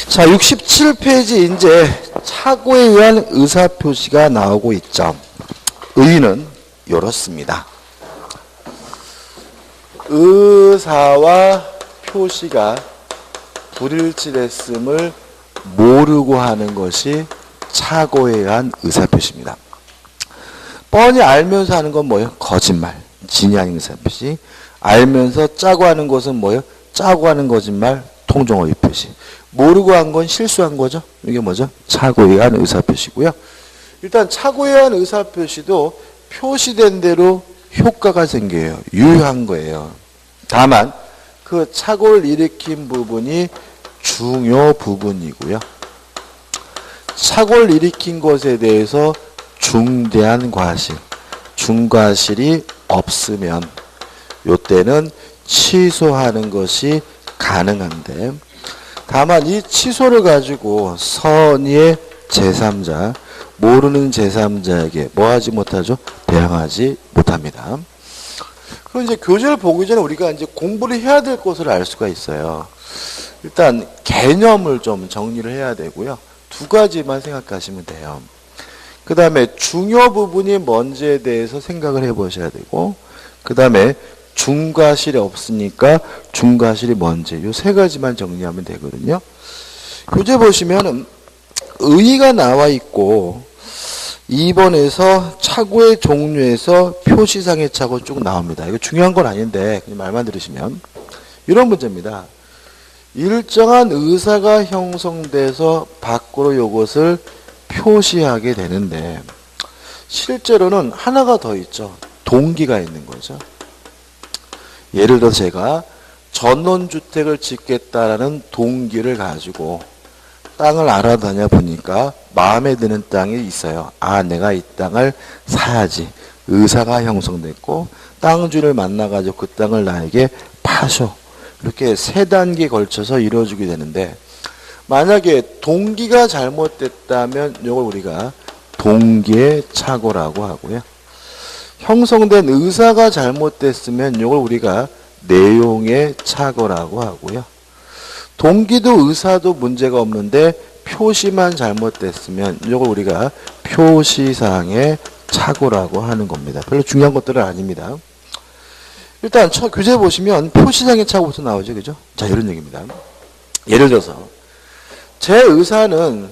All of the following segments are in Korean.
자, 67페이지 이제 착오에 의한 의사표시가 나오고 있죠. 의의는 이렇습니다. 의사와 표시가 불일치됐음을 모르고 하는 것이 착오에 의한 의사표시입니다. 뻔히 알면서 하는 건 뭐예요? 거짓말. 진이 아닌 의사표시. 알면서 짜고 하는 것은 뭐예요? 짜고 하는 거짓말, 통정어의 표시. 모르고 한 건 실수한 거죠. 이게 뭐죠? 착오에 의한 의사표시고요. 일단 착오에 의한 의사표시도 표시된 대로 효과가 생겨요. 유효한 거예요. 다만 그 착오를 일으킨 부분이 중요 부분이고요. 착오를 일으킨 것에 대해서 중대한 과실, 중과실이 없으면 이때는 취소하는 것이 가능한데, 다만 이 취소를 가지고 선의의 제3자, 모르는 제3자에게 뭐 하지 못하죠? 대항하지 못합니다. 그럼 이제 교재를 보기 전에 우리가 이제 공부를 해야 될 것을 알 수가 있어요. 일단 개념을 좀 정리를 해야 되고요. 두 가지만 생각하시면 돼요. 그 다음에 중요 부분이 뭔지에 대해서 생각을 해보셔야 되고, 그 다음에 중과실이 없으니까 중과실이 뭔지, 이 세 가지만 정리하면 되거든요. 교재 보시면은 의의가 나와 있고 2번에서 착오의 종류에서 표시상의 착오 쭉 나옵니다. 이거 중요한 건 아닌데 그냥 말만 들으시면 이런 문제입니다. 일정한 의사가 형성돼서 밖으로 이것을 표시하게 되는데, 실제로는 하나가 더 있죠. 동기가 있는 거죠. 예를 들어 제가 전원주택을 짓겠다라는 동기를 가지고 땅을 알아다녀 보니까 마음에 드는 땅이 있어요. 아, 내가 이 땅을 사야지. 의사가 형성됐고 땅주를 만나가지고 그 땅을 나에게 파쇼. 이렇게 세 단계에 걸쳐서 이루어지게 되는데, 만약에 동기가 잘못됐다면 이걸 우리가 동기의 착오라고 하고요. 형성된 의사가 잘못됐으면 이걸 우리가 내용의 착오라고 하고요. 동기도 의사도 문제가 없는데 표시만 잘못됐으면 이걸 우리가 표시상의 착오라고 하는 겁니다. 별로 중요한 것들은 아닙니다. 일단 교재 보시면 표시상의 착오부터 나오죠. 그죠? 자, 이런 얘기입니다. 예를 들어서 제 의사는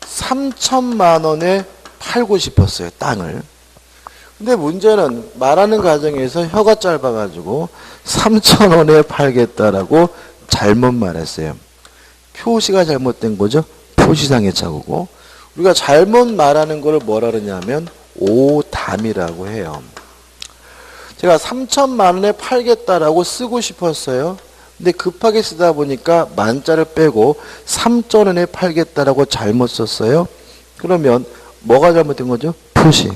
3천만 원에 팔고 싶었어요. 땅을. 근데 문제는 말하는 과정에서 혀가 짧아가지고 3천 원에 팔겠다라고 잘못 말했어요. 표시가 잘못된 거죠. 표시상의 착오고, 우리가 잘못 말하는 걸 뭐라 그러냐면 오담이라고 해요. 제가 3천만 원에 팔겠다라고 쓰고 싶었어요. 근데 급하게 쓰다 보니까 만자를 빼고 3천 원에 팔겠다라고 잘못 썼어요. 그러면 뭐가 잘못된 거죠? 표시.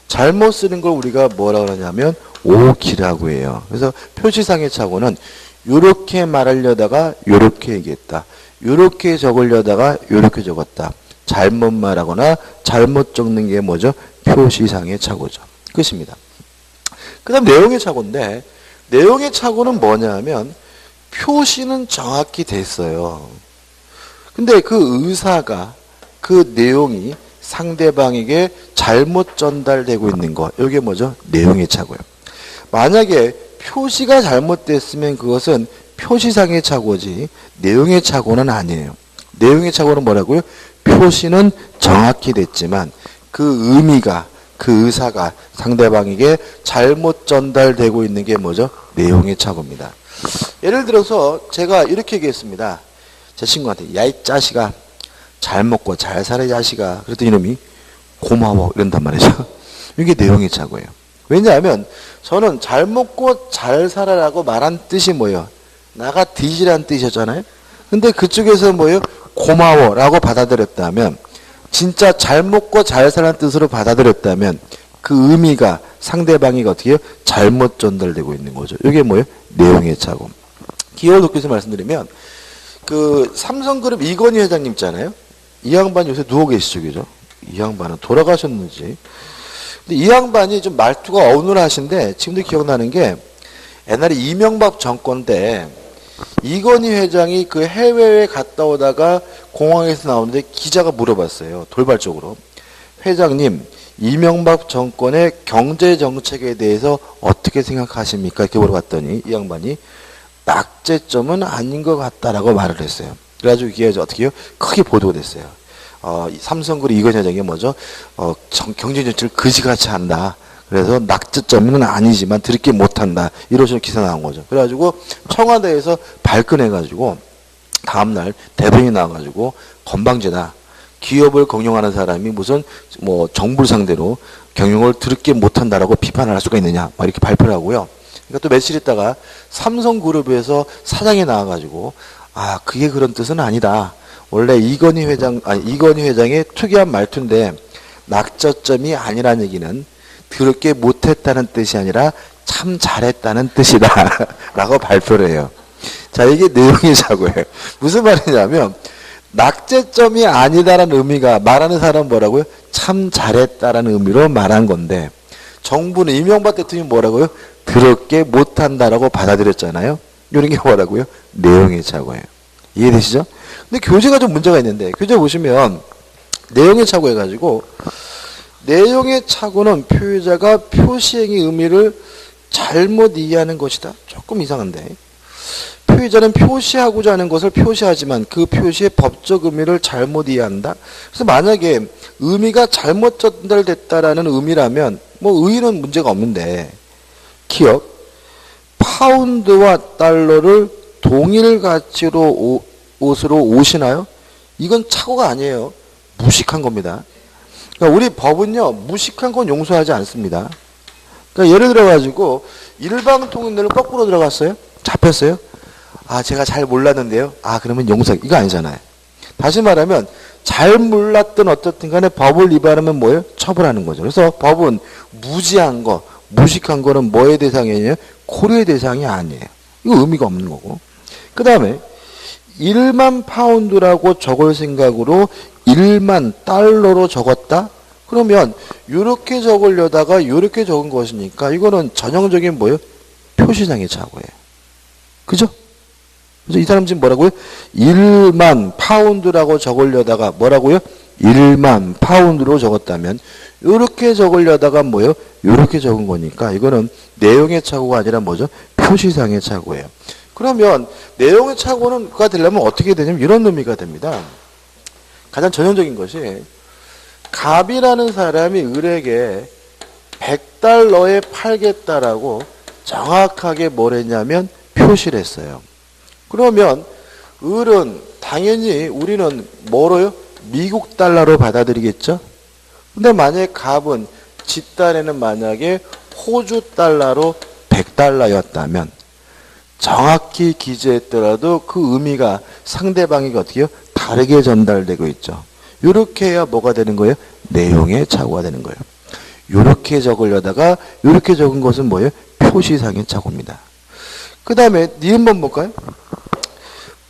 잘못 쓰는 걸 우리가 뭐라 그러냐면 오기라고 해요. 그래서 표시상의 착오는 요렇게 말하려다가 요렇게 얘기했다. 요렇게 적으려다가 요렇게 적었다. 잘못 말하거나 잘못 적는 게 뭐죠? 표시상의 착오죠. 끝입니다. 그 다음 내용의 착오인데, 내용의 착오는 뭐냐면 표시는 정확히 됐어요. 근데 그 의사가, 그 내용이 상대방에게 잘못 전달되고 있는 거, 이게 뭐죠? 내용의 착오예요. 만약에 표시가 잘못됐으면 그것은 표시상의 착오지 내용의 착오는 아니에요. 내용의 착오는 뭐라고요? 표시는 정확히 됐지만 그 의미가, 그 의사가 상대방에게 잘못 전달되고 있는 게 뭐죠? 내용의 착오입니다. 예를 들어서 제가 이렇게 얘기했습니다. 제 친구한테, 야, 이 자식아, 잘 먹고 잘 살아, 이 자식아. 그랬더니 이놈이 고마워 이런단 말이죠. 이게 내용의 착오예요. 왜냐하면 저는 잘 먹고 잘 살아라고 말한 뜻이 뭐예요? 나가 뒤지라는 뜻이었잖아요. 근데 그쪽에서 뭐예요? 고마워라고 받아들였다면, 진짜 잘 먹고 잘 살라는 뜻으로 받아들였다면 그 의미가 상대방이 어떻게 해요? 잘못 전달되고 있는 거죠. 이게 뭐예요? 내용의 착오. 기억을 돕기 위해서 말씀드리면, 그 삼성그룹 이건희 회장님 있잖아요. 이 양반 요새 누워 계시죠, 그죠? 이 양반은 돌아가셨는지. 근데 이 양반이 좀 말투가 어눌하신데 지금도 기억나는 게, 옛날에 이명박 정권 때 이건희 회장이 그 해외에 갔다 오다가 공항에서 나오는데 기자가 물어봤어요. 돌발적으로. 회장님, 이명박 정권의 경제 정책에 대해서 어떻게 생각하십니까? 이렇게 물어봤더니 이 양반이 낙제점은 아닌 것 같다라고 말을 했어요. 그래가지고 이게 어떻게 해요? 크게 보도가 됐어요. 삼성그룹 이건희 회장이 뭐죠? 경제 정책을 그지같이 한다. 그래서 낙제점은 아니지만 들게 못한다. 이런 식으로 기사 나온 거죠. 그래가지고 청와대에서 발끈해가지고 다음날 대변인이 나와가지고 건방지다. 기업을 경영하는 사람이 무슨 뭐 정부를 상대로 경영을 들게 못한다라고 비판을 할 수가 있느냐. 막 이렇게 발표를 하고요. 그러니까 또 며칠 있다가 삼성그룹에서 사장이 나와가지고 그게 그런 뜻은 아니다. 원래 이건희 회장의 특이한 말투인데 낙저점이 아니라는 얘기는 더럽게 못했다는 뜻이 아니라 참 잘했다는 뜻이다. 라고 발표를 해요. 자, 이게 내용이 자고예요. 무슨 말이냐면 낙제점이 아니다라는 의미가 말하는 사람은 뭐라고요? 참 잘했다라는 의미로 말한 건데 정부는 이명박 대통령이 뭐라고요? 더럽게 못한다라고 받아들였잖아요. 이런 게 뭐라고요? 내용의 착오예요. 이해되시죠? 근데 교재가 좀 문제가 있는데 교재 보시면 내용의 착오 해가지고 내용의 착오는 표의자가 표시행위 의미를 잘못 이해하는 것이다. 조금 이상한데 표의자는 표시하고자 하는 것을 표시하지만 그 표시의 법적 의미를 잘못 이해한다. 그래서 만약에 의미가 잘못 전달됐다라는 의미라면 뭐 의의는 문제가 없는데 기억 파운드와 달러를 동일 가치로 옷으로 오시나요? 이건 착오가 아니에요. 무식한 겁니다. 그러니까 우리 법은요, 무식한 건 용서하지 않습니다. 그러니까 예를 들어가지고, 일방통행로를 거꾸로 들어갔어요? 잡혔어요? 제가 잘 몰랐는데요? 그러면 용서, 이거 아니잖아요. 다시 말하면, 잘 몰랐던 어떻든 간에 법을 위반하면 뭐예요? 처벌하는 거죠. 그래서 법은 무지한 거, 무식한 거는 뭐의 대상이에요? 고려의 대상이 아니에요. 이거 의미가 없는 거고. 그 다음에, 1만 파운드라고 적을 생각으로 1만 달러로 적었다? 그러면 이렇게 적으려다가 이렇게 적은 것이니까 이거는 전형적인 뭐예요? 표시상의 착오예요. 그죠? 그래서 이 사람 지금 뭐라고요? 1만 파운드라고 적으려다가 뭐라고요? 1만 파운드로 적었다면 이렇게 적으려다가 뭐예요? 이렇게 적은 거니까 이거는 내용의 착오가 아니라 뭐죠? 표시상의 착오예요. 그러면 내용의 착오가 되려면 어떻게 되냐면 이런 의미가 됩니다. 가장 전형적인 것이 갑이라는 사람이 을에게 100달러에 팔겠다라고 정확하게 뭘 했냐면 표시를 했어요. 그러면 을은 당연히 우리는 뭐로요? 미국 달러로 받아들이겠죠? 근데 만약에 갑은 지 딴에는 만약에 호주 달러로 100달러였다면 정확히 기재했더라도 그 의미가 상대방에게 어떻게 해요? 다르게 전달되고 있죠. 이렇게 해야 뭐가 되는 거예요? 내용의 착오가 되는 거예요. 이렇게 적으려다가 이렇게 적은 것은 뭐예요? 표시상의 착오입니다. 그 다음에 니은번 볼까요?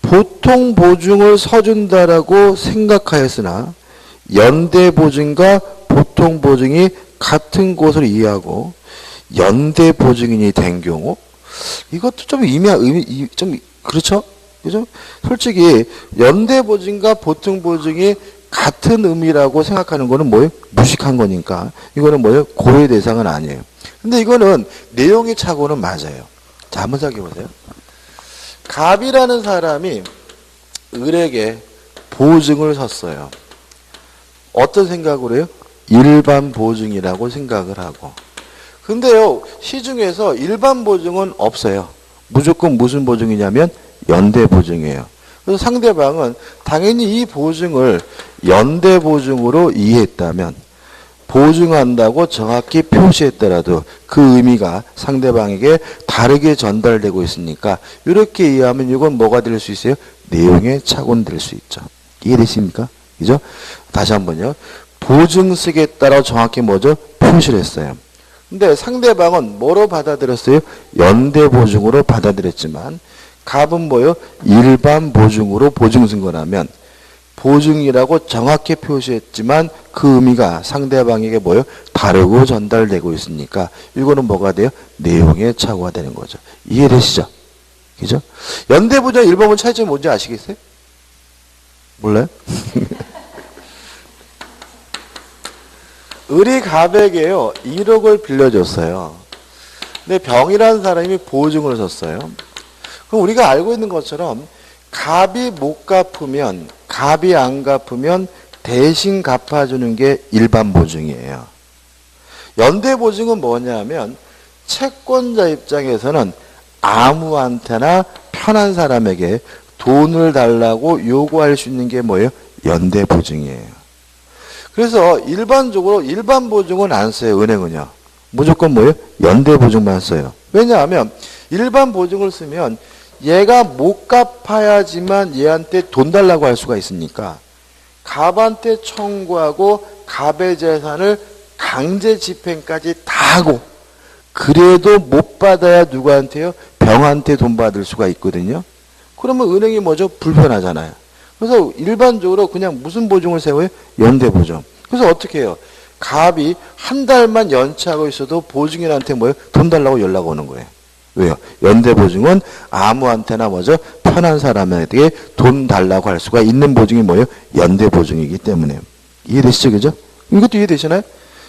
보통 보증을 서준다라고 생각하였으나 연대 보증과 보통 보증이 같은 것을 이해하고 연대 보증인이 된 경우 이것도 좀 좀 그렇죠? 그죠? 솔직히 연대 보증과 보통 보증이 같은 의미라고 생각하는 거는 뭐예요? 무식한 거니까. 이거는 뭐예요? 고려의 대상은 아니에요. 근데 이거는 내용의 착오는 맞아요. 자, 한번 생각해 보세요. 갑이라는 사람이 을에게 보증을 섰어요. 어떤 생각으로 해요? 일반 보증이라고 생각을 하고. 근데요, 시중에서 일반 보증은 없어요. 무조건 무슨 보증이냐면 연대 보증이에요. 그래서 상대방은 당연히 이 보증을 연대 보증으로 이해했다면 보증한다고 정확히 표시했더라도 그 의미가 상대방에게 다르게 전달되고 있으니까 이렇게 이해하면 이건 뭐가 될 수 있어요? 내용의 착오는 될 수 있죠. 이해되십니까? 그죠? 다시 한번요. 보증 쓰겠다라고 정확히 뭐죠? 표시를 했어요. 근데 상대방은 뭐로 받아들였어요? 연대 보증으로 받아들였지만 갑은 뭐요? 일반 보증으로 보증 쓴 거라면 보증이라고 정확히 표시했지만 그 의미가 상대방에게 뭐요? 다르고 전달되고 있으니까 이거는 뭐가 돼요? 내용의 착오가 되는 거죠. 이해되시죠? 그죠? 연대보증 1번은 차이점이 뭔지 아시겠어요? 몰라요? 을이 갑에게요 1억을 빌려줬어요. 근데 병이라는 사람이 보증을 섰어요. 그럼 우리가 알고 있는 것처럼 갑이 못 갚으면, 갑이 안 갚으면 대신 갚아주는 게 일반 보증이에요. 연대 보증은 뭐냐면 채권자 입장에서는 아무한테나 편한 사람에게 돈을 달라고 요구할 수 있는 게 뭐예요? 연대 보증이에요. 그래서 일반적으로 일반 보증은 안 써요. 은행은요. 무조건 뭐예요? 연대 보증만 써요. 왜냐하면 일반 보증을 쓰면 얘가 못 갚아야지만 얘한테 돈 달라고 할 수가 있으니까 갑한테 청구하고 갑의 재산을 강제 집행까지 다 하고 그래도 못 받아야 누구한테요? 병한테 돈 받을 수가 있거든요. 그러면 은행이 뭐죠? 불편하잖아요. 그래서 일반적으로 그냥 무슨 보증을 세워요? 연대 보증. 그래서 어떻게 해요? 갑이 한 달만 연체하고 있어도 보증인한테 뭐예요? 돈 달라고 연락 오는 거예요. 왜요? 연대 보증은 아무한테나 뭐죠? 편한 사람에게 돈 달라고 할 수가 있는 보증이 뭐예요? 연대 보증이기 때문에. 이해되시죠? 그죠? 이것도 이해되시나요?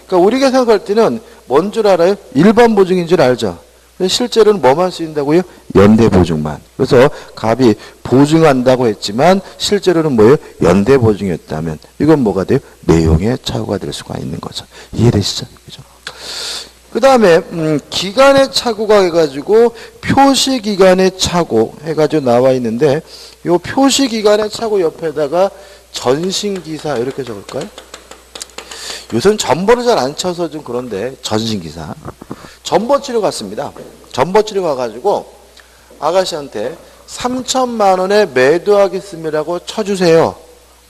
그러니까 우리가 생각할 때는 뭔 줄 알아요? 일반 보증인 줄 알죠? 실제로는 뭐만 쓰인다고요? 연대 보증만. 그래서 갑이 보증한다고 했지만 실제로는 뭐예요? 연대 보증이었다면 이건 뭐가 돼요? 내용의 착오가 될 수가 있는 거죠. 이해되시죠? 그죠? 그 다음에 기간의 착오가 해가지고 표시기간의 착오 해가지고 나와 있는데 이 표시기간의 착오 옆에다가 전신기사 이렇게 적을까요? 요새는 전보를 잘 안 쳐서 좀 그런데 전신기사. 전보 치료 갔습니다. 전보 치료 가가지고 아가씨한테 3천만 원에 매도하겠습니다라고 쳐주세요.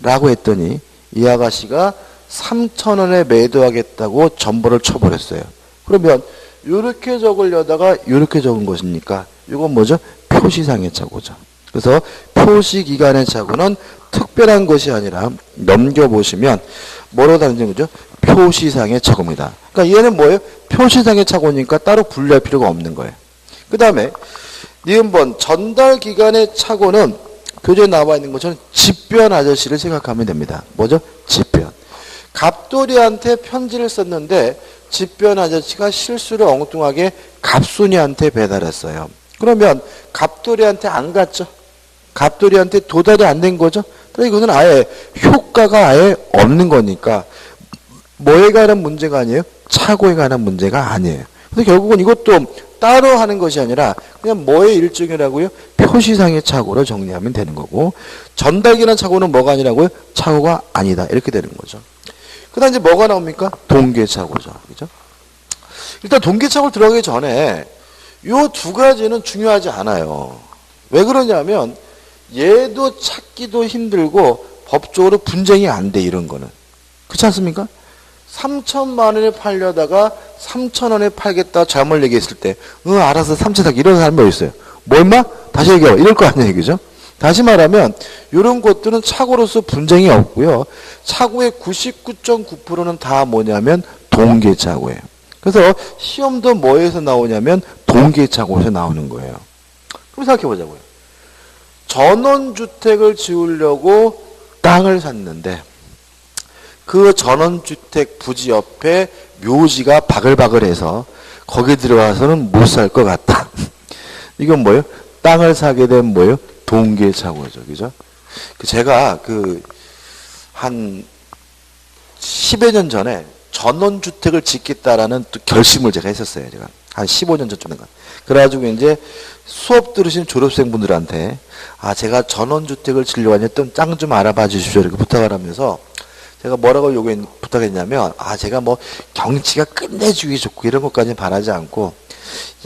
라고 했더니 이 아가씨가 3천 원에 매도하겠다고 전보를 쳐버렸어요. 그러면 이렇게 적으려다가 이렇게 적은 것이니까 이건 뭐죠? 표시상의 착오죠. 그래서 표시기간의 착오는 특별한 것이 아니라 넘겨보시면 뭐로 다른지 거죠? 표시상의 착오입니다. 그러니까 얘는 뭐예요? 표시상의 착오니까 따로 분류할 필요가 없는 거예요. 그 다음에 니은번 전달기간의 착오는 교재에 나와 있는 것처럼 집변 아저씨를 생각하면 됩니다. 뭐죠? 집변. 갑돌이한테 편지를 썼는데 집변 아저씨가 실수로 엉뚱하게 갑순이한테 배달했어요. 그러면 갑돌이한테 안 갔죠? 갑돌이한테 도달이 안 된 거죠? 이것은 아예 효과가 아예 없는 거니까 뭐에 관한 문제가 아니에요? 착오에 관한 문제가 아니에요. 그래서 결국은 이것도 따로 하는 것이 아니라 그냥 뭐의 일종이라고요? 표시상의 착오로 정리하면 되는 거고 전달기간 착오는 뭐가 아니라고요? 착오가 아니다. 이렇게 되는 거죠. 그 다음 이제 뭐가 나옵니까? 동계착오죠. 그죠? 일단 동계착오 들어가기 전에 요 두 가지는 중요하지 않아요. 왜 그러냐면 얘도 찾기도 힘들고 법적으로 분쟁이 안 돼, 이런 거는. 그렇지 않습니까? 3천만 원에 팔려다가 3천 원에 팔겠다 잘못 얘기했을 때 알아서 3천 사 이런 사람이 어디 있어요? 뭐 임마? 다시 얘기해봐. 이럴 거 아니야, 그죠? 다시 말하면 이런 것들은 착오로서 분쟁이 없고요. 착오의 99.9%는 다 뭐냐면 동계착오예요. 그래서 시험도 뭐에서 나오냐면 동계착오에서 나오는 거예요. 그럼 생각해 보자고요. 전원주택을 지으려고 땅을 샀는데 그 전원주택 부지 옆에 묘지가 바글바글해서 거기 들어가서는 못 살 것 같다. 이건 뭐예요? 땅을 사게 된 뭐예요? 동계착오죠. 그죠? 제가 한 10여 년 전에 전원주택을 짓겠다라는 또 결심을 제가 했었어요. 제가 한 15년 전쯤인가. 그래가지고 이제 수업 들으신 졸업생분들한테 제가 전원주택을 지으려고 하니 땅 좀 알아봐 주십시오. 이렇게 부탁을 하면서 제가 뭐라고 부탁했냐면 제가 뭐 경치가 끝내주기 좋고 이런 것까지는 바라지 않고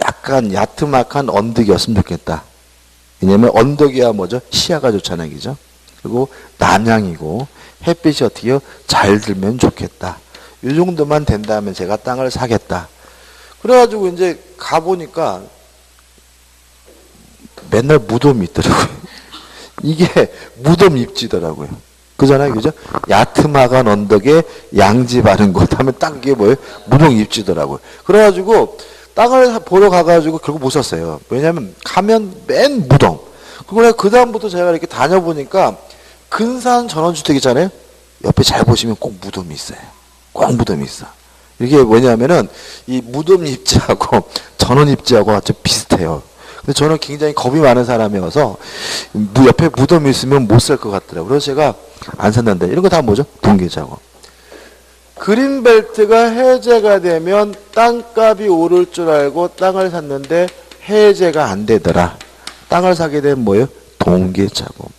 약간 야트막한 언덕이었으면 좋겠다. 왜냐면 언덕이야 뭐죠? 시야가 좋잖아요. 그죠? 그리고 남향이고 햇빛이 어떻게 잘 들면 좋겠다. 이 정도만 된다면 제가 땅을 사겠다. 그래가지고 이제 가보니까 맨날 무덤이 있더라고요. 이게 무덤 입지더라고요. 그잖아요. 그죠? 야트막한 언덕에 양지 바른 곳 하면 딱 이게 뭐예요? 무덤 입지더라고요. 그래가지고 땅을 보러 가가지고 결국 못 샀어요. 왜냐면 가면 맨 무덤. 그리고 그 다음부터 제가 이렇게 다녀보니까 근사한 전원주택이잖아요. 옆에 잘 보시면 꼭 무덤이 있어요. 꼭 무덤이 있어. 이게 뭐냐면은 이 무덤 입지하고 전원 입지하고 아주 비슷해요. 근데 저는 굉장히 겁이 많은 사람이어서 옆에 무덤이 있으면 못 살 것 같더라고요. 그래서 제가 안 샀는데 이런 거 다 뭐죠? 동계자고. 그린벨트가 해제가 되면 땅값이 오를 줄 알고 땅을 샀는데 해제가 안 되더라. 땅을 사게 되면 뭐예요? 동계자고.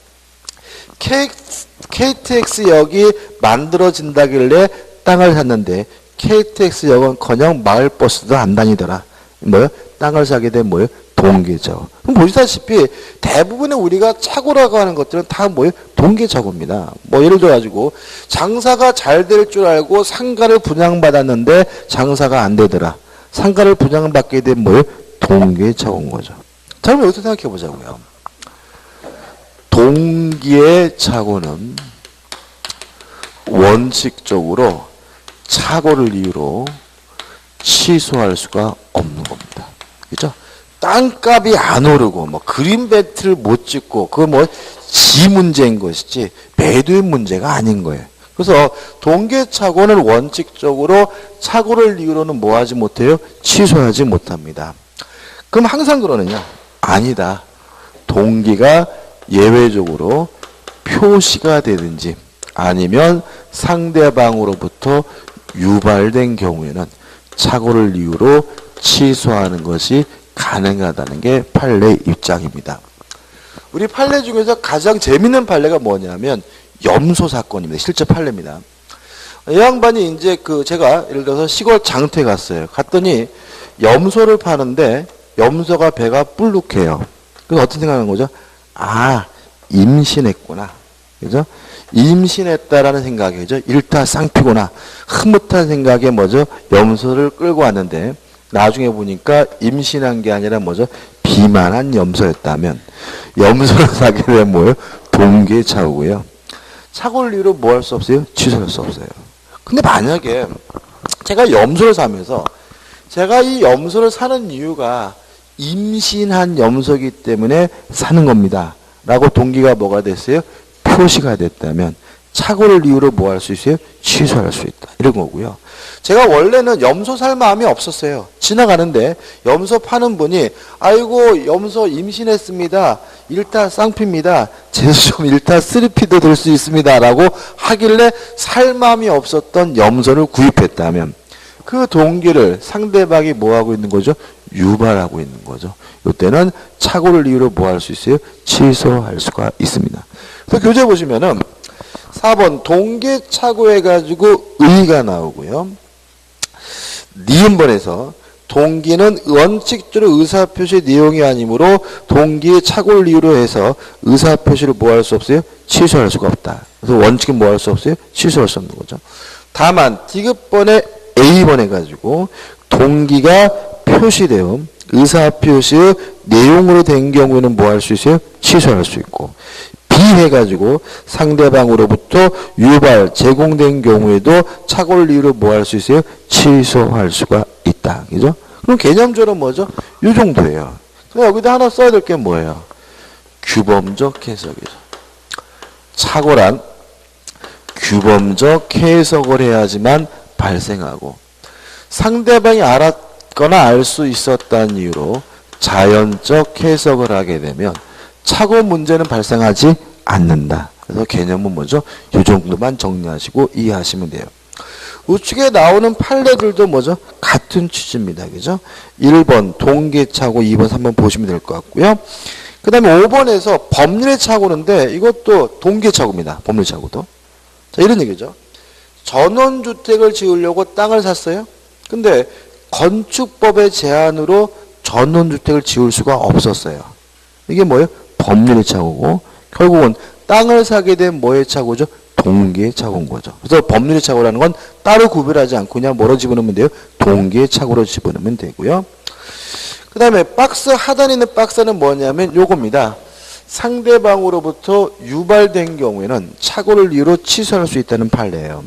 KTX역이 만들어진다길래 땅을 샀는데 KTX역은커녕 마을버스도 안 다니더라. 뭐예요? 땅을 사게 되면 뭐예요? 동계자고. 그럼 보시다시피 대부분의 우리가 착오라고 하는 것들은 다 뭐예요? 동계자고입니다. 뭐 예를 들어가지고 장사가 잘 될 줄 알고 상가를 분양받았는데 장사가 안 되더라. 상가를 분양받게 되면 뭐예요? 동계자고인 거죠. 자, 그럼 여기서 생각해 보자고요. 동기의 착오는 원칙적으로 착오를 이유로 취소할 수가 없는 겁니다. 그죠? 땅값이 안 오르고 뭐 그린벨트를 못 짓고 그거 뭐 지 문제인 것이지 매도의 문제가 아닌 거예요. 그래서 동계착오는 원칙적으로 착오를 이유로는 뭐 하지 못해요? 취소하지 못합니다. 그럼 항상 그러느냐? 아니다. 동기가 예외적으로 표시가 되든지 아니면 상대방으로부터 유발된 경우에는 착오를 이유로 취소하는 것이 가능하다는 게 판례 입장입니다. 우리 판례 중에서 가장 재밌는 판례가 뭐냐면 염소 사건입니다. 실제 판례입니다. 이 양반이 이제 제가 예를 들어서 시골 장터에 갔어요. 갔더니 염소를 파는데 염소가 배가 불룩해요. 그래서 어떤 생각하는 거죠? 아, 임신했구나. 그죠? 임신했다라는 생각이죠. 일타쌍피구나. 흐뭇한 생각에 뭐죠? 염소를 끌고 왔는데 나중에 보니까 임신한 게 아니라 뭐죠? 비만한 염소였다면 염소를 사게 되면 뭐예요? 동계착오고요. 착오를 이유로 뭐 할 수 없어요? 취소할 수 없어요. 근데 만약에 제가 염소를 사면서 제가 이 염소를 사는 이유가 임신한 염소이기 때문에 사는 겁니다. 라고 동기가 뭐가 됐어요? 표시가 됐다면 착오를 이유로 뭐 할 수 있어요? 취소할 수 있다. 이런 거고요. 제가 원래는 염소 살 마음이 없었어요. 지나가는데 염소 파는 분이 아이고 염소 임신했습니다. 일타 쌍피입니다. 제수 좀 일타 쓰리피도 될 수 있습니다. 라고 하길래 살 마음이 없었던 염소를 구입했다면 그 동기를 상대방이 뭐 하고 있는 거죠? 유발하고 있는 거죠. 이때는 착오를 이유로 뭐 할 수 있어요? 취소할 수가 있습니다. 그래서 교재 보시면은 4번 동계착오 해가지고 의가 나오고요. 니은번에서 동기는 원칙적으로 의사표시 내용이 아니므로 동기의 착오를 이유로 해서 의사표시를 뭐 할 수 없어요? 취소할 수가 없다. 그래서 원칙은 뭐 할 수 없어요? 취소할 수 없는 거죠. 다만 디귿번에 A번 해가지고 동기가 표시되어 의사표시의 내용으로 된 경우에는 뭐 할 수 있어요? 취소할 수 있고 B 해가지고 상대방으로부터 유발, 제공된 경우에도 착오를 이유로 뭐 할 수 있어요? 취소할 수가 있다. 그죠? 그럼 개념적으로 뭐죠? 이 정도예요. 그럼 여기다 하나 써야 될 게 뭐예요? 규범적 해석이죠. 착오란 규범적 해석을 해야지만 발생하고 상대방이 알았거나 알 수 있었다는 이유로 자연적 해석을 하게 되면 착오 문제는 발생하지 않는다. 그래서 개념은 뭐죠? 이 정도만 정리하시고 이해하시면 돼요. 우측에 나오는 판례들도 뭐죠? 같은 취지입니다. 그죠? 1번 동계착오, 2번, 3번 보시면 될 것 같고요. 그 다음에 5번에서 법률의 착오인데 이것도 동계착오입니다. 법률 착오도. 자, 이런 얘기죠. 전원주택을 지으려고 땅을 샀어요. 근데 건축법의 제한으로 전원주택을 지을 수가 없었어요. 이게 뭐예요? 법률의 착오고 결국은 땅을 사게 된 뭐의 착오죠? 동기의 착오인 거죠. 그래서 법률의 착오라는 건 따로 구별하지 않고 그냥 뭐로 집어넣으면 돼요? 동기의 착오로 집어넣으면 되고요. 그 다음에 박스 하단에 있는 박스는 뭐냐면 요겁니다. 상대방으로부터 유발된 경우에는 착오를 이유로 취소할 수 있다는 판례예요.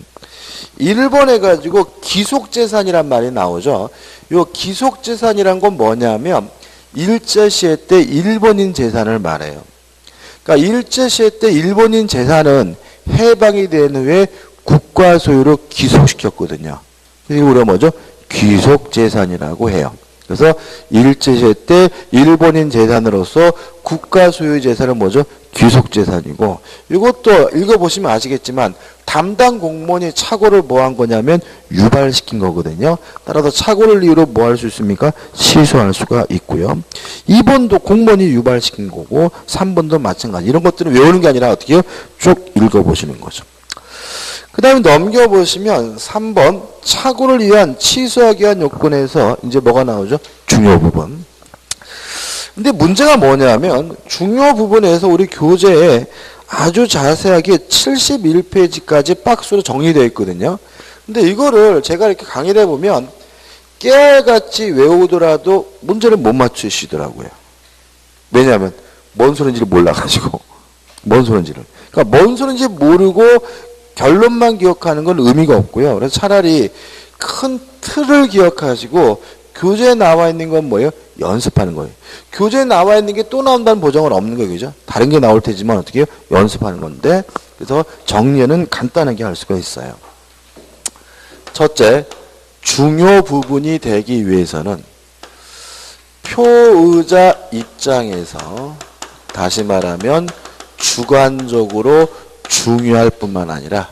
1번에 가지고 기속재산이란 말이 나오죠. 요 기속재산이란 건 뭐냐면 일제시효 때 일본인 재산을 말해요. 그러니까 일제시효 때 일본인 재산은 해방이 된 후에 국가 소유로 기속시켰거든요. 이걸 우리가 뭐죠? 귀속재산이라고 해요. 그래서 일제시효 때 일본인 재산으로서 국가 소유 재산은 뭐죠? 귀속재산이고, 이것도 읽어보시면 아시겠지만 담당 공무원이 착오를 뭐 한 거냐면 유발시킨 거거든요. 따라서 착오를 이유로 뭐 할 수 있습니까? 취소할 수가 있고요. 2번도 공무원이 유발시킨 거고 3번도 마찬가지. 이런 것들은 외우는 게 아니라 어떻게 해요? 쭉 읽어보시는 거죠. 그 다음에 넘겨보시면 3번 착오를 위한 취소하기 위한 요건에서 이제 뭐가 나오죠? 중요 부분. 근데 문제가 뭐냐면 중요 부분에서 우리 교재에 아주 자세하게 71페이지까지 박스로 정리되어 있거든요. 근데 이거를 제가 이렇게 강의를 해보면 깨알같이 외우더라도 문제를 못 맞추시더라고요. 왜냐하면 뭔 소린지를 몰라가지고. 뭔 소린지를. 그러니까 뭔 소린지 모르고 결론만 기억하는 건 의미가 없고요. 그래서 차라리 큰 틀을 기억하시고 교재에 나와 있는 건 뭐예요? 연습하는 거예요. 교재에 나와 있는 게 또 나온다는 보장은 없는 거예요. 그죠? 다른 게 나올 테지만 어떻게 해요? 연습하는 건데, 그래서 정리는 간단하게 할 수가 있어요. 첫째, 중요 부분이 되기 위해서는 표의자 입장에서 다시 말하면 주관적으로 중요할 뿐만 아니라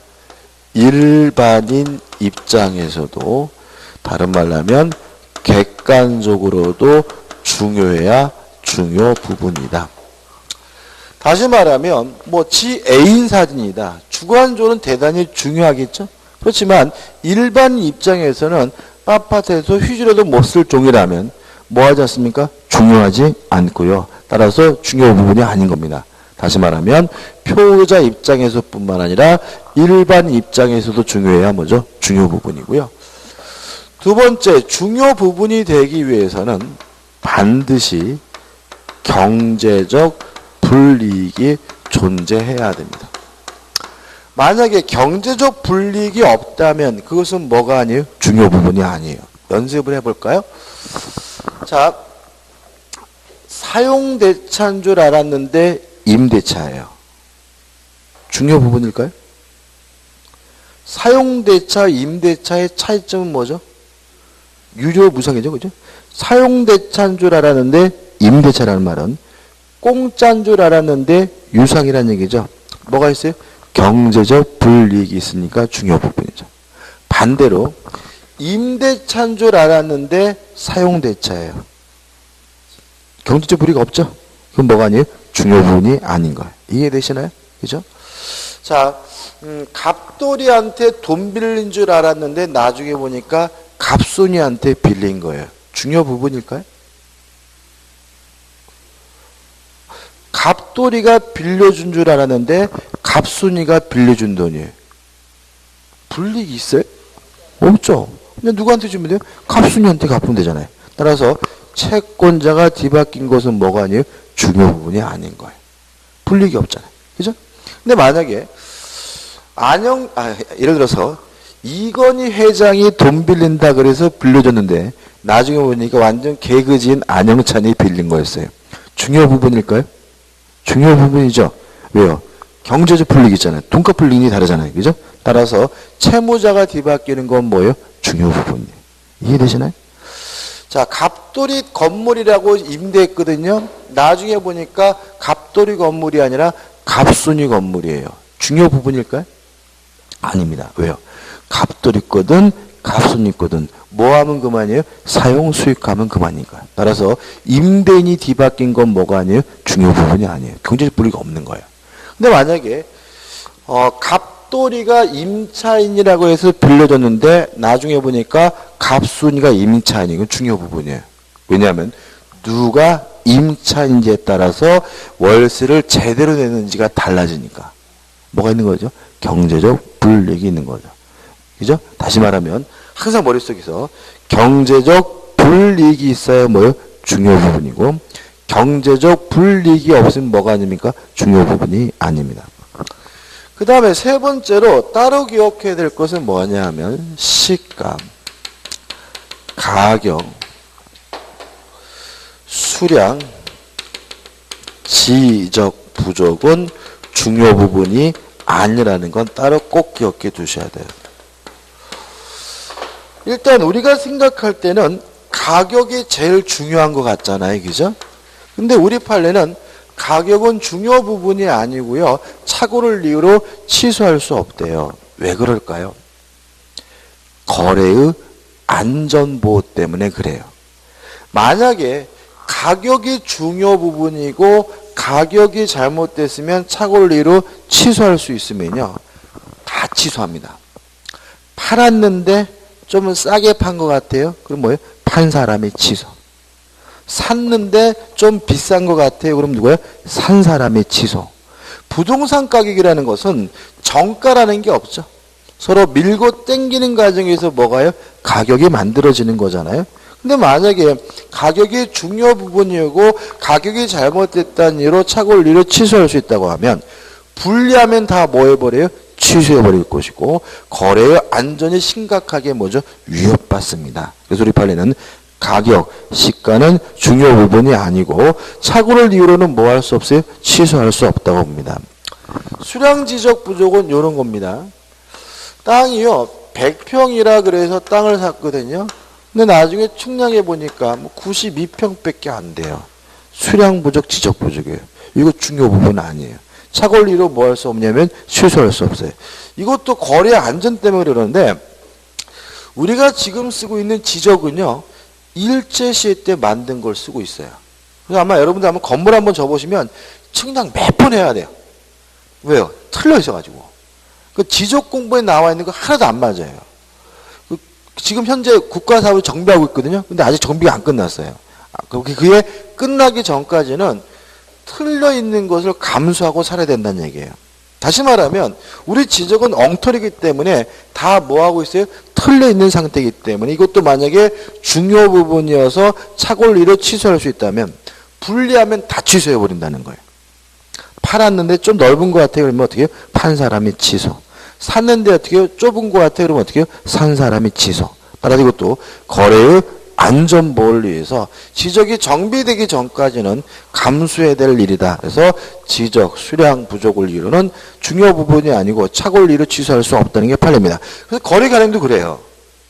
일반인 입장에서도 다른 말로 하면 객관적으로도 중요해야 중요 부분이다. 다시 말하면 뭐 지 애인 사진이다. 주관적으로는 대단히 중요하겠죠. 그렇지만 일반 입장에서는 빳빳해서 휴지라도 못 쓸 종이라면 뭐 하지 않습니까? 중요하지 않고요. 따라서 중요 부분이 아닌 겁니다. 다시 말하면 표의자 입장에서 뿐만 아니라 일반 입장에서도 중요해야 뭐죠? 중요 부분이고요. 두 번째, 중요 부분이 되기 위해서는 반드시 경제적 불이익이 존재해야 됩니다. 만약에 경제적 불이익이 없다면 그것은 뭐가 아니에요? 중요 부분이 아니에요. 연습을 해볼까요? 자, 사용대차인 줄 알았는데 임대차예요. 중요 부분일까요? 사용대차, 임대차의 차이점은 뭐죠? 유료 무상이죠. 그죠? 사용대차인 줄 알았는데 임대차라는 말은 공짜인 줄 알았는데 유상이라는 얘기죠. 뭐가 있어요? 경제적 불이익이 있으니까 중요 부분이죠. 반대로 임대차인 줄 알았는데 사용대차예요. 경제적 불이익 없죠? 그럼 뭐가 아니에요? 중요 부분이 아닌 거예요. 이해되시나요? 그죠? 자, 갑돌이한테 돈 빌린 줄 알았는데 나중에 보니까 갑순이한테 빌린 거예요. 중요 부분일까요? 갑돌이가 빌려준 줄 알았는데 갑순이가 빌려준 돈이에요. 불이익이 있어요? 없죠. 근데 누구한테 주면 돼요? 갑순이한테 갚으면 되잖아요. 따라서 채권자가 뒤바뀐 것은 뭐가 아니에요? 중요 부분이 아닌 거예요. 불이익이 없잖아요. 그죠? 근데 만약에 예를 들어서 이건희 회장이 돈 빌린다 그래서 빌려줬는데 나중에 보니까 완전 개그지인 안영찬이 빌린 거였어요. 중요 부분일까요? 중요 부분이죠. 왜요? 경제적 불이익 있잖아요. 돈값 불이익이 다르잖아요. 그죠? 따라서 채무자가 뒤바뀌는 건 뭐예요? 중요 부분이에요. 이해되시나요? 자, 갑돌이 건물이라고 임대했거든요. 나중에 보니까 갑돌이 건물이 아니라 갑순이 건물이에요. 중요 부분일까요? 아닙니다. 왜요? 갑돌이 거든 갑순이 거든 뭐 하면 그만이에요? 사용 수익하면 그만이니까요. 따라서 임대인이 뒤바뀐 건 뭐가 아니에요? 중요 부분이 아니에요. 경제적 불이익이 없는 거예요. 근데 만약에 갑돌이가 임차인이라고 해서 빌려줬는데 나중에 보니까 갑순이가 임차인이고 중요 부분이에요. 왜냐하면 누가 임차인지에 따라서 월세를 제대로 내는지가 달라지니까. 뭐가 있는 거죠? 경제적 불이익이 있는 거죠. 그죠? 다시 말하면 항상 머릿속에서 경제적 불이익이 있어야 뭐예요? 중요 부분이고 경제적 불이익이 없으면 뭐가 아닙니까? 중요 부분이 아닙니다. 그 다음에 세 번째로 따로 기억해야 될 것은 뭐냐 하면 시가, 가격, 수량, 지적 부족은 중요 부분이 아니라는 건 따로 꼭 기억해 두셔야 돼요. 일단 우리가 생각할 때는 가격이 제일 중요한 것 같잖아요. 그죠? 근데 우리 판례는 가격은 중요 부분이 아니고요. 착오를 이유로 취소할 수 없대요. 왜 그럴까요? 거래의 안전보호 때문에 그래요. 만약에 가격이 중요 부분이고 가격이 잘못됐으면 착오를 이유로 취소할 수 있으면요. 다 취소합니다. 팔았는데 좀 싸게 판 것 같아요. 그럼 뭐예요? 판 사람이 취소. 샀는데 좀 비싼 것 같아요. 그럼 누구예요? 산 사람이 취소. 부동산 가격이라는 것은 정가라는 게 없죠. 서로 밀고 땡기는 과정에서 뭐가요? 가격이 만들어지는 거잖아요. 근데 만약에 가격이 중요 부분이고 가격이 잘못됐다는 이유로 착오를 이유로 취소할 수 있다고 하면 불리하면 다 뭐 해버려요? 취소해버릴 것이고 거래의 안전이 심각하게 뭐죠? 위협받습니다. 그래서 우리 판례는 가격, 시가는 중요 부분이 아니고 착오를 이유로는 뭐 할 수 없어요? 취소할 수 없다고 봅니다. 수량 지적 부족은 이런 겁니다. 땅이요 100평이라 그래서 땅을 샀거든요. 근데 나중에 측량해 보니까 뭐 92평밖에 안 돼요. 수량 부족, 지적 부족이에요. 이거 중요 부분 아니에요. 착오를 이유로 뭐 할 수 없냐면 취소할 수 없어요. 이것도 거래 안전 때문에 그러는데 우리가 지금 쓰고 있는 지적은요. 일제시대 때 만든 걸 쓰고 있어요. 그래서 아마 여러분들 한번 건물 한번 접으시면 측량 몇 번 해야 돼요. 왜요? 틀려 있어가지고. 그 지적 공부에 나와 있는 거 하나도 안 맞아요. 지금 현재 국가사업을 정비하고 있거든요. 근데 아직 정비가 안 끝났어요. 그게 끝나기 전까지는 틀려 있는 것을 감수하고 살아야 된다는 얘기예요. 다시 말하면 우리 지적은 엉터리이기 때문에 다 뭐하고 있어요? 틀려 있는 상태이기 때문에 이것도 만약에 중요 부분이어서 착오를 이유로 취소할 수 있다면 불리하면 다 취소해버린다는 거예요. 팔았는데 좀 넓은 것 같아요. 그러면 어떻게 해요? 판 사람이 취소. 샀는데 어떻게 해요? 좁은 것 같아요. 그러면 어떻게 해요? 산 사람이 취소. 따라서 이것도 거래의 안전보호를 위해서 지적이 정비되기 전까지는 감수해야 될 일이다. 그래서 지적, 수량 부족을 이유로는 중요 부분이 아니고 착오를 이유로 취소할 수 없다는 게 판례입니다. 그래서 거래 가맹도 그래요.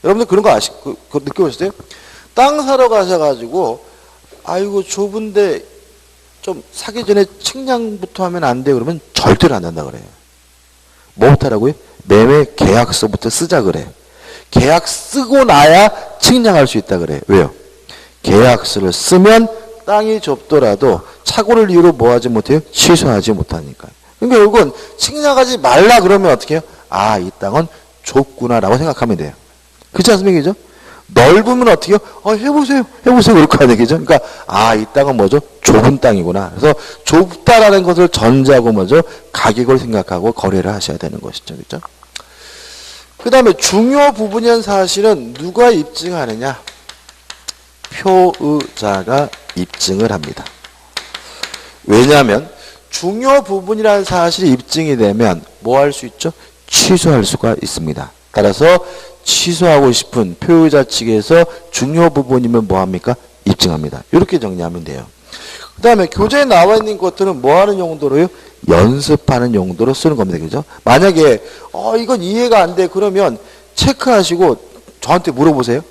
여러분들 그런 거 느껴보셨어요? 땅 사러 가셔가지고 아이고 좁은데 좀 사기 전에 측량부터 하면 안 돼. 그러면 절대로 안 된다 그래요. 뭐부터 하라고요? 매매 계약서부터 쓰자 그래요. 계약 쓰고 나야 측량할 수 있다 그래요. 왜요? 계약서를 쓰면 땅이 좁더라도 착오를 이유로 뭐 하지 못해요? 취소하지 못하니까. 그러니까 결국은 측량하지 말라 그러면 어떻게 해요? 아, 이 땅은 좁구나라고 생각하면 돼요. 그렇지 않습니까? 그죠? 넓으면 어떻게 해요? 해보세요. 그럴 거 아니에요. 그죠? 그러니까 아, 이 땅은 뭐죠? 좁은 땅이구나. 그래서 좁다라는 것을 전제하고 뭐죠? 가격을 생각하고 거래를 하셔야 되는 것이죠. 그죠? 그 다음에 중요 부분이란 사실은 누가 입증하느냐? 표의자가 입증을 합니다. 왜냐하면 중요 부분이라는 사실이 입증이 되면 뭐 할 수 있죠? 취소할 수가 있습니다. 따라서 취소하고 싶은 표의자 측에서 중요 부분이면 뭐합니까? 입증합니다. 이렇게 정리하면 돼요. 그 다음에 교재에 나와 있는 것들은 뭐 하는 용도로요? 연습하는 용도로 쓰는 겁니다. 그죠? 만약에 이건 이해가 안 돼. 그러면 체크하시고 저한테 물어보세요.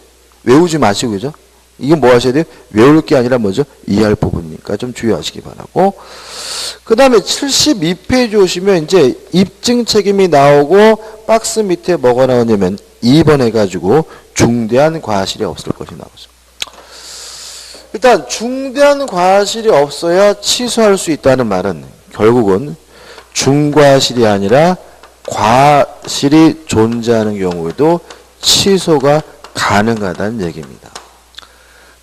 외우지 마시고 그죠? 이건 뭐 하셔야 돼요? 외울 게 아니라 뭐죠? 이해할 부분이니까 좀 주의하시기 바라고. 그 다음에 72페이지 오시면 이제 입증 책임이 나오고 박스 밑에 뭐가 나오냐면 2번 해가지고 중대한 과실이 없을 것이 나오죠. 일단 중대한 과실이 없어야 취소할 수 있다는 말은 결국은 중과실이 아니라 과실이 존재하는 경우에도 취소가 가능하다는 얘기입니다.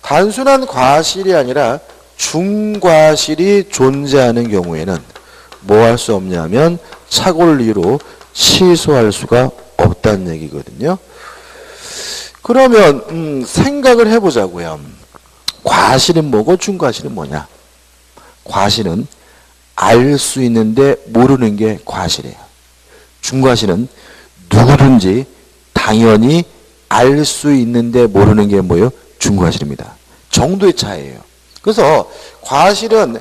단순한 과실이 아니라 중과실이 존재하는 경우에는 뭐 할 수 없냐면 착오를 이유로 취소할 수가 없다는 얘기거든요. 그러면 생각을 해보자고요. 과실은 뭐고 중과실은 뭐냐? 과실은 알 수 있는데 모르는 게 과실이에요. 중과실은 누구든지 당연히 알 수 있는데 모르는 게 뭐예요? 중과실입니다. 정도의 차이예요. 그래서 과실은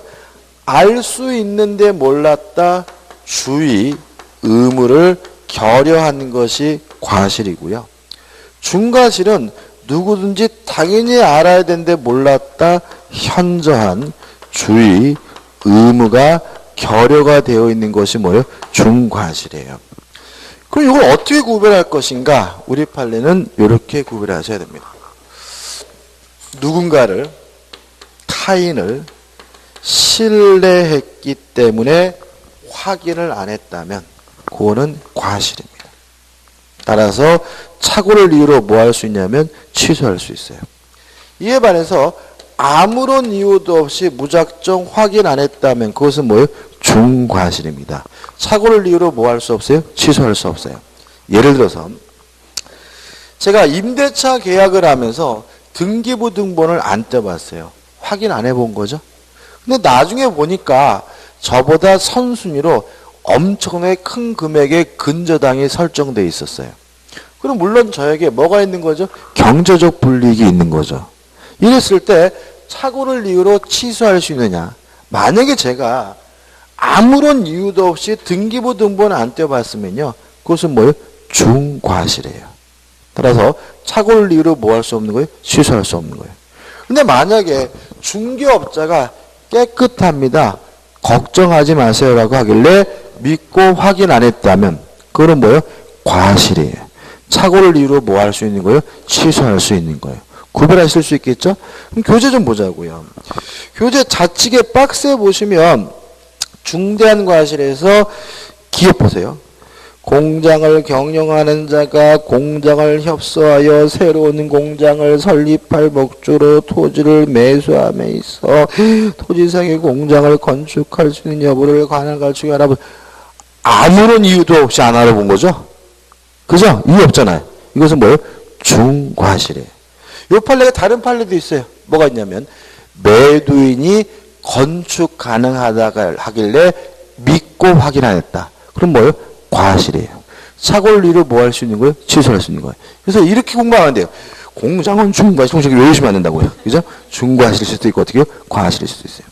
알 수 있는데 몰랐다 주의 의무를 결여하는 것이 과실이고요. 중과실은 누구든지 당연히 알아야 되는데 몰랐다 현저한 주의 의무가 결여가 되어 있는 것이 뭐예요? 중과실이에요. 그럼 이걸 어떻게 구별할 것인가? 우리 판례는 이렇게 구별하셔야 됩니다. 누군가를 타인을 신뢰했기 때문에 확인을 안 했다면 그거는 과실입니다. 따라서 착오를 이유로 뭐 할 수 있냐면 취소할 수 있어요. 이에 반해서 아무런 이유도 없이 무작정 확인 안 했다면 그것은 뭐예요? 중과실입니다. 착오를 이유로 뭐 할 수 없어요? 취소할 수 없어요. 예를 들어서 제가 임대차 계약을 하면서 등기부 등본을 안 떼봤어요. 확인 안 해본 거죠. 근데 나중에 보니까 저보다 선순위로 엄청나게 큰 금액의 근저당이 설정되어 있었어요. 그럼 물론 저에게 뭐가 있는 거죠? 경제적 불이익이 있는 거죠. 이랬을 때 착오를 이유로 취소할 수 있느냐? 만약에 제가 아무런 이유도 없이 등기부 등본을 안 떼봤으면요. 그것은 뭐예요? 중과실이에요. 따라서 착오를 이유로 뭐 할 수 없는 거예요? 취소할 수 없는 거예요. 근데 만약에 중개업자가 깨끗합니다. 걱정하지 마세요라고 하길래 믿고 확인 안 했다면 그거는 뭐예요? 과실이에요. 착오를 이유로 뭐 할 수 있는 거예요? 취소할 수 있는 거예요. 구별하실 수 있겠죠? 그럼 교재 좀 보자고요. 교재 좌측에 박스에 보시면 중대한 과실에서 기업 보세요. 공장을 경영하는 자가 공장을 협소하여 새로운 공장을 설립할 목적으로 토지를 매수함에 있어 토지상의 공장을 건축할 수 있는 여부를 관할 갖추기 알아보. 아무런 이유도 없이 안 알아본 거죠? 그죠? 이유 없잖아요. 이것은 뭐예요? 중과실이에요. 이 판례가 다른 판례도 있어요. 뭐가 있냐면 매도인이 건축 가능하다가 하길래 믿고 확인 안 했다. 그럼 뭐예요? 과실이에요. 착오를 이유로 뭐 할 수 있는 거예요? 취소할 수 있는 거예요. 그래서 이렇게 공부하면 돼요. 공장은 중과실, 통째로 외우시면 안 된다고요. 그죠? 중과실일 수도 있고 어떻게 해요? 과실일 수도 있어요.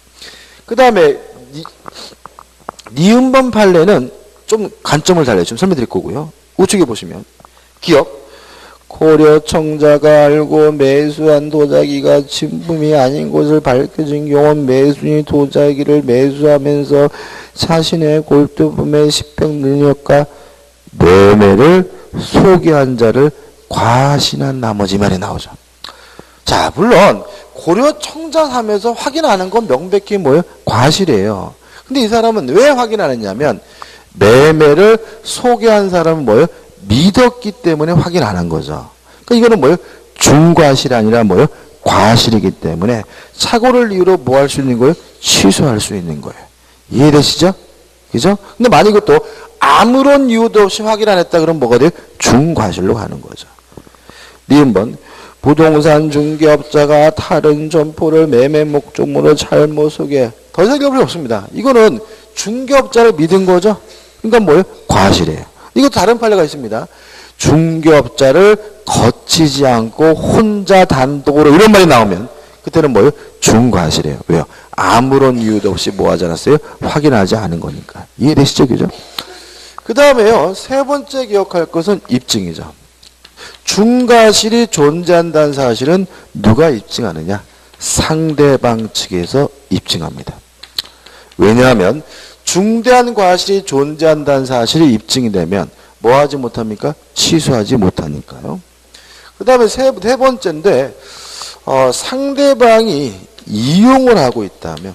그 다음에 니은번 판례는 좀 관점을 달리 좀 설명드릴 거고요. 우측에 보시면 기업 고려청자가 알고 매수한 도자기가 진품이 아닌 것을 밝혀진 경우 매수인이 도자기를 매수하면서 자신의 골두품의 집행 능력과 매매를 소개한 자를 과신한 나머지 말이 나오죠. 자, 물론 고려청자하면서 확인하는 건 명백히 뭐예요? 과실이에요. 근데 이 사람은 왜 확인 안 했냐면 매매를 소개한 사람은 뭐예요? 믿었기 때문에 확인 안 한 거죠. 그러니까 이거는 뭐예요? 중과실이 아니라 뭐예요? 과실이기 때문에 착오를 이유로 뭐 할 수 있는 거예요? 취소할 수 있는 거예요. 이해되시죠? 그죠? 근데 만약 이것도 아무런 이유도 없이 확인 안 했다 그러면 뭐가 돼요? 중과실로 가는 거죠. 니은번 부동산 중개업자가 다른 점포를 매매 목적으로 잘못 소개. 더 이상 읽을 필요 없습니다. 이거는 중개업자를 믿은 거죠? 그러니까 뭐예요? 과실이에요. 이것도 다른 판례가 있습니다. 중개업자를 거치지 않고 혼자 단독으로 이런 말이 나오면 그때는 뭐예요? 중과실이에요. 왜요? 아무런 이유도 없이 뭐 하지 않았어요? 확인하지 않은 거니까. 이해되시죠? 그죠? 그 다음에요. 세 번째 기억할 것은 입증이죠. 중과실이 존재한다는 사실은 누가 입증하느냐? 상대방 측에서 입증합니다. 왜냐하면 중대한 과실이 존재한다는 사실이 입증이 되면 뭐 하지 못합니까? 취소하지 못하니까요. 그 다음에 세 번째인데 상대방이 이용을 하고 있다면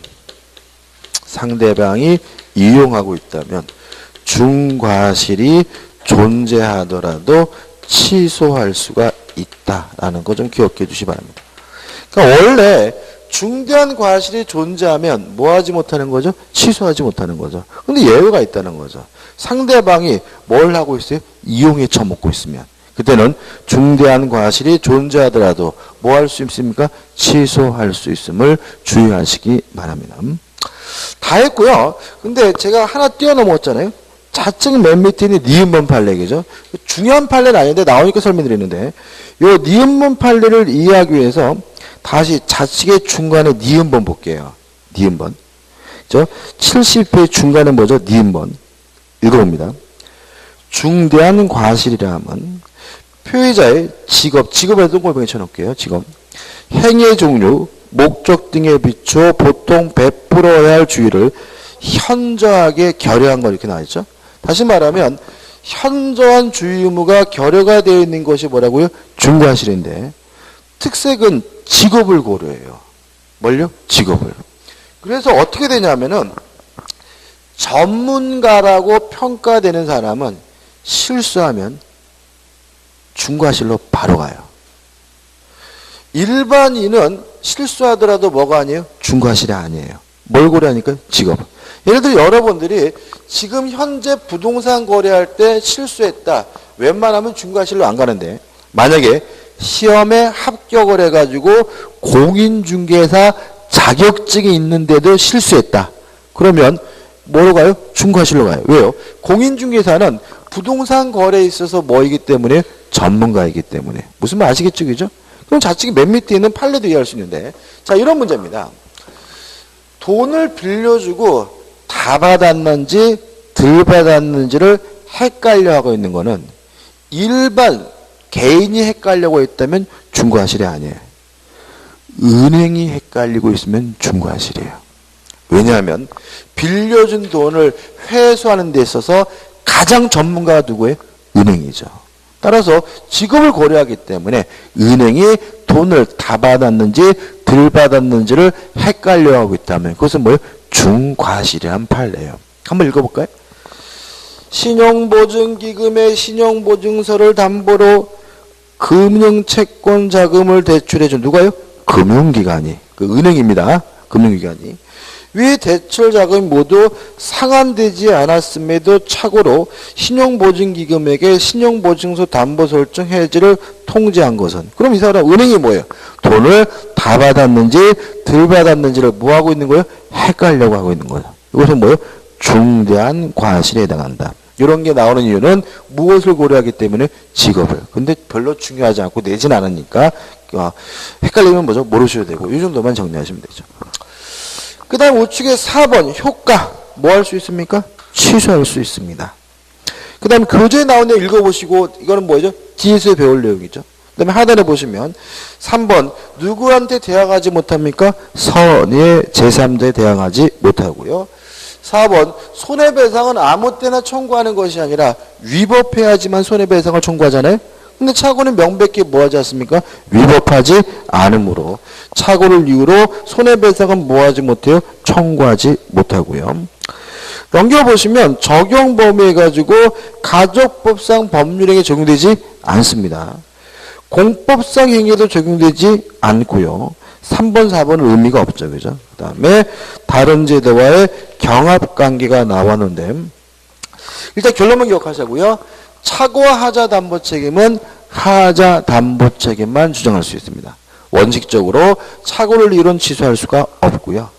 중과실이 존재하더라도 취소할 수가 있다라는 거 좀 기억해 주시기 바랍니다. 그러니까 원래 중대한 과실이 존재하면 뭐 하지 못하는 거죠? 취소하지 못하는 거죠. 근데 예외가 있다는 거죠. 상대방이 뭘 하고 있어요? 이용해 처먹고 있으면. 그때는 중대한 과실이 존재하더라도 뭐 할 수 있습니까? 취소할 수 있음을 주의하시기 바랍니다. 다 했고요. 근데 제가 하나 뛰어넘었잖아요. 좌측 맨 밑에 있는 니은번 판례죠. 중요한 판례는 아닌데 나오니까 설명드리는데 요 니은번 판례를 이해하기 위해서 다시 좌측의 중간에 니은번 볼게요. 니은번. 그죠? 70회 중간에 뭐죠? 니은번. 읽어봅니다. 중대한 과실이라 하면 표의자의 직업에 동글뱅이 쳐놓을게요. 직업. 행위 종류, 목적 등에 비추어 보통 베풀어야 할 주의를 현저하게 결여한 거 이렇게 나와있죠. 다시 말하면 현저한 주의 의무가 결여가 되어 있는 것이 뭐라고요? 중과실인데 특색은 직업을 고려해요. 뭘요? 직업을. 그래서 어떻게 되냐면은 전문가라고 평가되는 사람은 실수하면 중과실로 바로 가요. 일반인은 실수하더라도 뭐가 아니에요? 중과실이 아니에요. 뭘 고려하니까? 직업. 예를 들어 여러분들이 지금 현재 부동산 거래할 때 실수했다. 웬만하면 중과실로 안 가는데 만약에 시험에 합격을 해가지고 공인중개사 자격증이 있는데도 실수했다. 그러면 뭐로 가요? 중과실로 가요. 왜요? 공인중개사는 부동산 거래에 있어서 뭐이기 때문에? 전문가이기 때문에. 무슨 말 아시겠죠? 그죠? 그럼 좌측이 맨 밑에 있는 판례도 이해할 수 있는데 자 이런 문제입니다. 돈을 빌려주고 다 받았는지 덜 받았는지를 헷갈려 하고 있는 거는 일반 개인이 헷갈려고 있다면 중과실이 아니에요. 은행이 헷갈리고 있으면 중과실이에요. 왜냐하면 빌려준 돈을 회수하는 데 있어서 가장 전문가가 누구예요? 은행이죠. 따라서 직업을 고려하기 때문에 은행이 돈을 다 받았는지 덜 받았는지를 헷갈려 하고 있다면 그것은 뭐예요? 중과실이란 판례예요. 한번 읽어볼까요? 신용보증기금의 신용보증서를 담보로 금융채권 자금을 대출해준 누가요? 금융기관이. 그 은행입니다. 금융기관이. 위 대출 자금이 모두 상환되지 않았음에도 착오로 신용보증기금에게 신용보증서 담보 설정 해지를 통지한 것은 그럼 이 사람 은행이 뭐예요? 돈을 다 받았는지 덜 받았는지를 뭐하고 있는 거예요? 헷갈려고 하고 있는 거예요. 이것은 뭐예요? 중대한 과실에 해당한다. 이런 게 나오는 이유는 무엇을 고려하기 때문에? 직업을. 근데 별로 중요하지 않고 내진 않으니까 헷갈리면 뭐죠? 모르셔야 되고 이 정도만 정리하시면 되죠. 그 다음 우측에 4번 효과 뭐 할 수 있습니까? 취소할 수 있습니다. 그 다음 교재에 나온 내용 읽어보시고 이거는 뭐죠? 뒤에서 배울 내용이죠. 그 다음에 하단에 보시면 3번 누구한테 대항하지 못합니까? 선의 제3자에 대항하지 못하고요. 4번 손해배상은 아무 때나 청구하는 것이 아니라 위법해야지만 손해배상을 청구하잖아요. 근데 착오는 명백히 뭐하지 않습니까? 위법하지 않으므로 착오를 이유로 손해배상은 뭐하지 못해요? 청구하지 못하고요. 넘겨보시면 적용 범위에 가지고 가족법상 법률행위에 적용되지 않습니다. 공법상 행위에도 적용되지 않고요. 3번, 4번은 의미가 없죠. 그죠? 그 다음에 다른 제도와의 경합관계가 나왔는데 일단 결론만 기억하자고요. 착오와 하자 담보 책임은 하자 담보 책임만 주장할 수 있습니다. 원칙적으로 착오를 이룬 취소할 수가 없고요.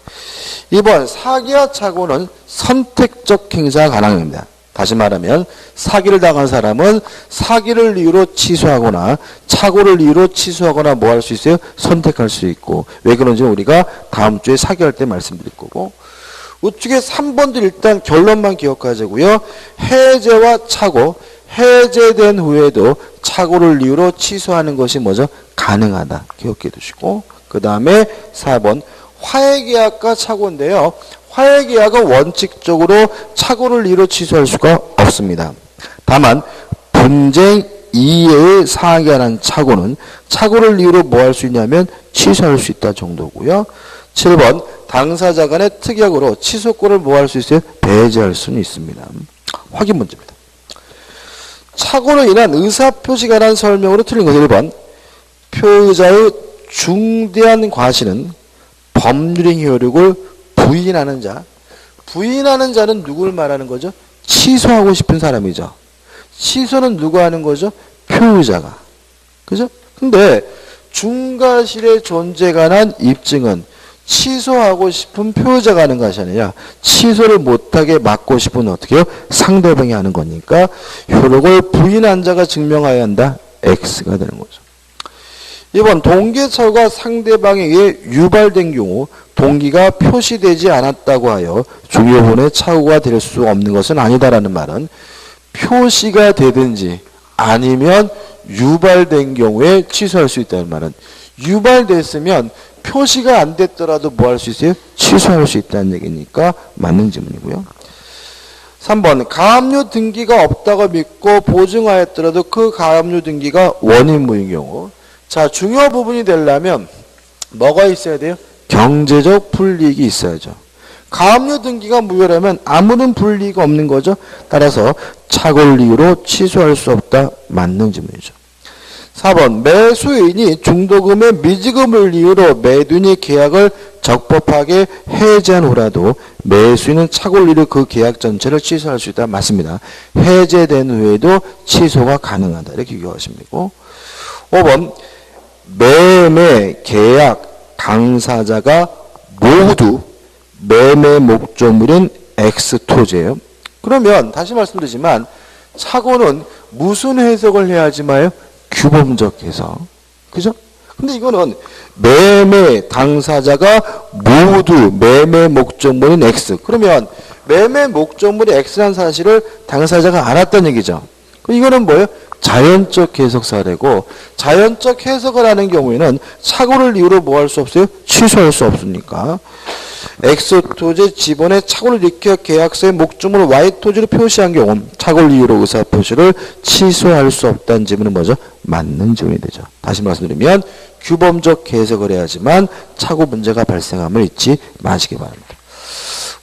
2번 사기와 착오는 선택적 행사가 가능합니다. 다시 말하면 사기를 당한 사람은 사기를 이유로 취소하거나 착오를 이유로 취소하거나 뭐 할 수 있어요? 선택할 수 있고 왜 그런지는 우리가 다음 주에 사기할 때 말씀드릴 거고 우측에 3번도 일단 결론만 기억하자고요. 해제와 착오 해제된 후에도 착오를 이유로 취소하는 것이 뭐죠? 가능하다. 기억해 두시고 그 다음에 4번 화해계약과 착오인데요. 화해계약은 원칙적으로 착오를 이유로 취소할 수가 없습니다. 다만 분쟁 이해의 사항이라는 착오는 착오를 이유로 뭐 할 수 있냐면 취소할 수 있다 정도고요. 7번 당사자 간의 특약으로 취소권을 뭐 할 수 있어요? 배제할 수는 있습니다. 확인 문제입니다. 착오로 인한 의사표시에 관한 설명으로 틀린 것은 1번 표의자의 중대한 과실은 법률행 효력을 부인하는 자. 부인하는 자는 누구를 말하는 거죠? 취소하고 싶은 사람이죠. 취소는 누가 하는 거죠? 표의자가. 그죠? 근데 중과실의 존재에 관한 입증은 취소하고 싶은 표의자가 하는 것이 아니라 취소를 못하게 막고 싶은 어떻게 해요? 상대방이 하는 거니까 효력을 부인한 자가 증명하여야 한다. X가 되는 거죠. 2번 동기처가 상대방에 의해 유발된 경우 동기가 표시되지 않았다고 하여 중요본의 착오가 될 수 없는 것은 아니다라는 말은 표시가 되든지 아니면 유발된 경우에 취소할 수 있다는 말은 유발됐으면 표시가 안 됐더라도 뭐 할 수 있어요? 취소할 수 있다는 얘기니까 맞는 질문이고요. 3번 가압류 등기가 없다고 믿고 보증하였더라도 그 가압류 등기가 원인무인 경우 자 중요 부분이 되려면 뭐가 있어야 돼요? 경제적 불이익이 있어야죠. 가압류 등기가 무효라면 아무런 불이익이 없는 거죠. 따라서 착오를 이유로 취소할 수 없다. 맞는 질문이죠. 4번 매수인이 중도금의 미지급을 이유로 매도인이 계약을 적법하게 해제한 후라도 매수인은 착오를 이유로 그 계약 전체를 취소할 수 있다. 맞습니다. 해제된 후에도 취소가 가능하다. 이렇게 기억하시면 되고 5번 매매 계약 당사자가 모두 매매 목적물인 X토지예요. 그러면 다시 말씀드리지만 착오는 무슨 해석을 해야지 마요? 규범적 해석. 그죠? 근데 이거는 매매 당사자가 모두 매매 목적물인 X. 그러면 매매 목적물이 X라는 사실을 당사자가 알았다는 얘기죠. 이거는 뭐예요? 자연적 해석 사례고 자연적 해석을 하는 경우에는 착오를 이유로 뭐 할 수 없어요? 취소할 수 없으니까. X토지 지번에 착오를 일으켜 계약서의 목적물 Y토지로 표시한 경우 착오를 이유로 의사표시를 취소할 수 없다는 질문은 뭐죠? 맞는 질문이 되죠. 다시 말씀드리면 규범적 해석을 해야지만 착오 문제가 발생함을 잊지 마시기 바랍니다.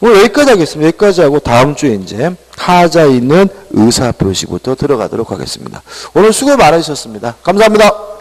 오늘 여기까지 하겠습니다. 여기까지 하고 다음 주에 이제 하자 있는 의사표시부터 들어가도록 하겠습니다. 오늘 수고 많으셨습니다. 감사합니다.